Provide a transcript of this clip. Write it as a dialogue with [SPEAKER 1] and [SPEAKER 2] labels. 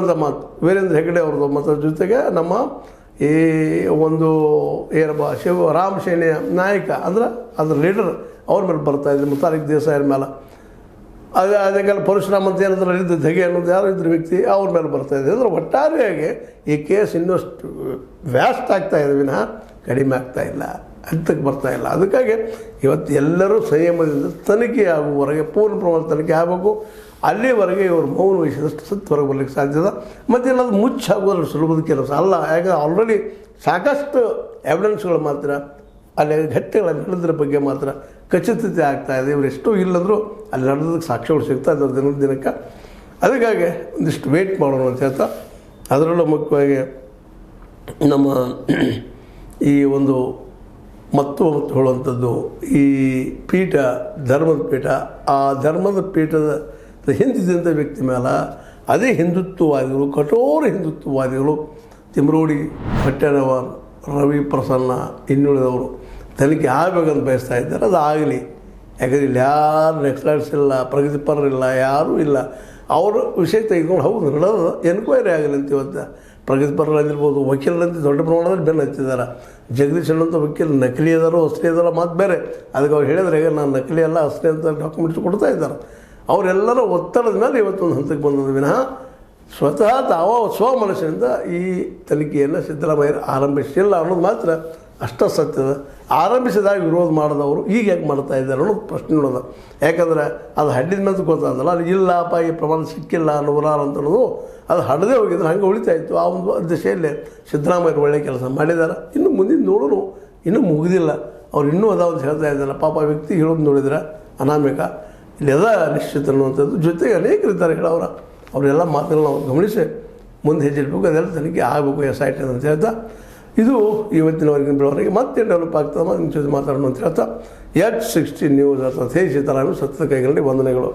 [SPEAKER 1] ಇನ್ನೊಂದು ಮಾತು ವೀರೇಂದ್ರ ಹೆಗ್ಗಡೆ ಅವ್ರದ್ದು ಮತ್ತು ಜೊತೆಗೆ ನಮ್ಮ ಈ ಒಂದು ಏನಪ್ಪ ರಾಮ್ ಸೇನೆಯ ನಾಯಕ ಅಂದ್ರೆ ಅದ್ರ ಲೀಡರ್ ಅವ್ರ ಮೇಲೆ ಬರ್ತಾಯಿದ್ರು, ಮುತಾಲಿಕ್ ದೇಸಾಯಿರ ಮೇಲೆ. ಅದಕ್ಕೆಲ್ಲ ಪರಶುರಾಮ್ ಅಂತ ಏನಾದರೂ ಇದ್ದು ಧಗೆ ಅನ್ನೋದು ಯಾರು ಇದ್ರ ವ್ಯಕ್ತಿ ಅವ್ರ ಮೇಲೆ ಬರ್ತಾಯಿದೆ. ಅಂದರೆ ಒಟ್ಟಾರೆಯಾಗಿ ಈ ಕೇಸ್ ಇನ್ನಷ್ಟು ವ್ಯಾಸ್ಟ್ ಆಗ್ತಾಯಿದೆ ವಿನಃ ಕಡಿಮೆ ಆಗ್ತಾಯಿಲ್ಲ, ಹಂತಕ್ಕೆ ಬರ್ತಾಯಿಲ್ಲ. ಅದಕ್ಕಾಗಿ ಇವತ್ತು ಎಲ್ಲರೂ ಸಂಯಮದಿಂದ ತನಿಖೆ ಆಗುವವರೆಗೆ ಪೂರ್ಣ ಪ್ರಮಾಣದ ತನಿಖೆ ಆಗಬೇಕು. ಅಲ್ಲಿವರೆಗೆ ಇವರು ಮೌನ ವಹಿಸಿದಷ್ಟು ಸತ್ತು ಹೊರಗೆ ಬರಲಿಕ್ಕೆ ಸಾಧ್ಯದ. ಮತ್ತು ಏನಾದರೂ ಮುಚ್ಚಾಗೋದ್ರ ಸುಲಭದ ಕೆಲಸ ಅಲ್ಲ. ಯಾಕಂದರೆ ಆಲ್ರೆಡಿ ಸಾಕಷ್ಟು ಎವಿಡೆನ್ಸ್ಗಳು ಮಾತ್ರ ಅಲ್ಲಿ ಘಟ್ಟಗಳ ನಡೆದ್ರ ಬಗ್ಗೆ ಮಾತ್ರ ಖಚಿತತೆ ಆಗ್ತಾಯಿದೆ. ಇವರು ಎಷ್ಟೂ ಇಲ್ಲಂದರೂ ಅಲ್ಲಿ ನಡೆದಕ್ಕೆ ಸಾಕ್ಷ್ಯಗಳು ಸಿಗ್ತಾ ಇದ್ದಾರೆ ದಿನದ ದಿನಕ್ಕೆ. ಅದಕ್ಕಾಗಿ ಒಂದಿಷ್ಟು ವೇಟ್ ಮಾಡೋಣ ಅಂತ ಹೇಳ್ತಾ, ಅದರಲ್ಲೂ ಮುಖ್ಯವಾಗಿ ನಮ್ಮ ಈ ಒಂದು ಮತ್ತು ಹೇಳುವಂಥದ್ದು ಈ ಪೀಠ ಧರ್ಮದ ಪೀಠ, ಆ ಧರ್ಮದ ಪೀಠದ ಹಿಂದಿದ್ದಂಥ ವ್ಯಕ್ತಿ ಮೇಲೆ ಅದೇ ಹಿಂದುತ್ವವಾದಿಗಳು, ಕಠೋರ ಹಿಂದುತ್ವವಾದಿಗಳು ತಿಮ್ರೋಡಿ, ಭಟ್ಟನವರ್, ರವಿ ಪ್ರಸನ್ನ ಇನ್ನುಳಿದವರು ತನಿಖೆ ಆಗಬೇಕಂತ ಬಯಸ್ತಾ ಇದ್ದಾರೆ. ಅದು ಆಗಲಿ. ಯಾಕಂದರೆ ಇಲ್ಲಿ ಯಾರು ನೆಕ್ಸ್ಲೈಟ್ಸ್ ಇಲ್ಲ, ಪ್ರಗತಿಪರರಿಲ್ಲ, ಯಾರೂ ಇಲ್ಲ. ಅವರು ವಿಷಯ ತೆಗೆದುಕೊಂಡು ಹೌದು ನಡೆದ ಎನ್ಕ್ವೈರಿ ಆಗಲಿ ಅಂತ ಇವತ್ತು ಪ್ರಗತಿಪರರಾಗಿರ್ಬೋದು, ವಕೀಲರಂತೆ ದೊಡ್ಡ ಪ್ರಮಾಣದಲ್ಲಿ ಬೆನ್ನು ಹತ್ತಿದ್ದಾರೆ. ಜಗದೀಶ್ ಅನ್ನೋಂಥ ವಕೀಲ ನಕಲಿ ಅದಾರೋ ಅಸಲಿ ಅದಾರೋ ಮಾತು ಬೇರೆ. ಅದಕ್ಕೆ ಅವ್ರು ಹೇಳಿದ್ರೆ ಈಗ ನಾನು ನಕಲಿ ಅಲ್ಲ ಅಸಲಿ ಅಂತ ಡಾಕ್ಯುಮೆಂಟ್ಸ್ ಕೊಡ್ತಾ ಇದ್ದಾರೆ. ಅವರೆಲ್ಲರ ಒತ್ತಡದ ಮೇಲೆ ಇವತ್ತೊಂದು ಹಂತಕ್ಕೆ ಬಂದದ ವಿನಃ ಸ್ವತಃ ಸ್ವ ಮನಸ್ಸಿನಿಂದ ಈ ತನಿಖೆಯನ್ನು ಸಿದ್ದರಾಮಯ್ಯ ಆರಂಭಿಸಿಲ್ಲ ಅನ್ನೋದು ಮಾತ್ರ ಅಷ್ಟ ಸತ್ಯದ. ಆರಂಭಿಸಿದಾಗ ವಿರೋಧ ಮಾಡಿದವರು ಈಗ ಯಾಕೆ ಮಾಡ್ತಾ ಇದ್ದಾರೆ ಅನ್ನೋದು ಪ್ರಶ್ನೆ ನೋಡೋದು. ಯಾಕಂದರೆ ಅದು ಹಡ್ಡಿದ ಮೇಲೆ ಗೊತ್ತಾದಲ್ಲ, ಅಲ್ಲಿ ಇಲ್ಲಪ್ಪ ಈ ಪ್ರಮಾಣ ಸಿಕ್ಕಿಲ್ಲ ನೂರಾರು ಅಂತ ಅನ್ನೋದು ಅದು ಹಡದೇ ಹೋಗಿದ್ರೆ ಹಂಗೆ ಉಳಿತಾಯಿತ್ತು. ಆ ಒಂದು ದಿಶೆಯಲ್ಲಿ ಸಿದ್ದರಾಮಯ್ಯ ಒಳ್ಳೆಯ ಕೆಲಸ ಮಾಡಿದ್ದಾರೆ. ಇನ್ನು ಮುಂದಿನ ನೋಡೋನು ಇನ್ನೂ ಮುಗಿದಿಲ್ಲ. ಅವ್ರು ಇನ್ನೂ ಅದಾವಂತ ಹೇಳ್ತಾ ಇದ್ದಾರೆ. ಪಾಪ ವ್ಯಕ್ತಿ ಹೇಳೋದು ನೋಡಿದ್ರೆ ಅನಾಮಿಕ ಇಲ್ಲಿ ಅದ ನಿಶ್ಚಿತ ಅನ್ನುವಂಥದ್ದು. ಜೊತೆಗೆ ಅನೇಕರಿದ್ದಾರೆ ಹೇಳೋರ, ಅವರೆಲ್ಲ ಮಾತುಗಳನ್ನ ನಾವು ಗಮನಿಸಿ ಮುಂದೆ ಹೆಜ್ಜೆ ಇಡಬೇಕು. ಅದೆಲ್ಲ ತನಿಖೆ ಆಗಬೇಕು SIT ಅಂತ ಹೇಳ್ತಾ, ಇದು ಇವತ್ತಿನವರೆಗಿನ ಬೆಳವಣಿಗೆ ಮತ್ತೆ ಡೆವಲಪ್ ಆಗ್ತದೆ. ನಿಮ್ಮ ಜೊತೆ ಮಾತಾಡೋಣ ಅಂತ ಹೇಳ್ತಾ H16 ನ್ಯೂಸ್ ಅಥವಾ ಸಿದ್ದರಾಮಯ್ಯ ಸತ್ಯದ ಕೈಗಳಲ್ಲಿ ವಂದನೆಗಳು.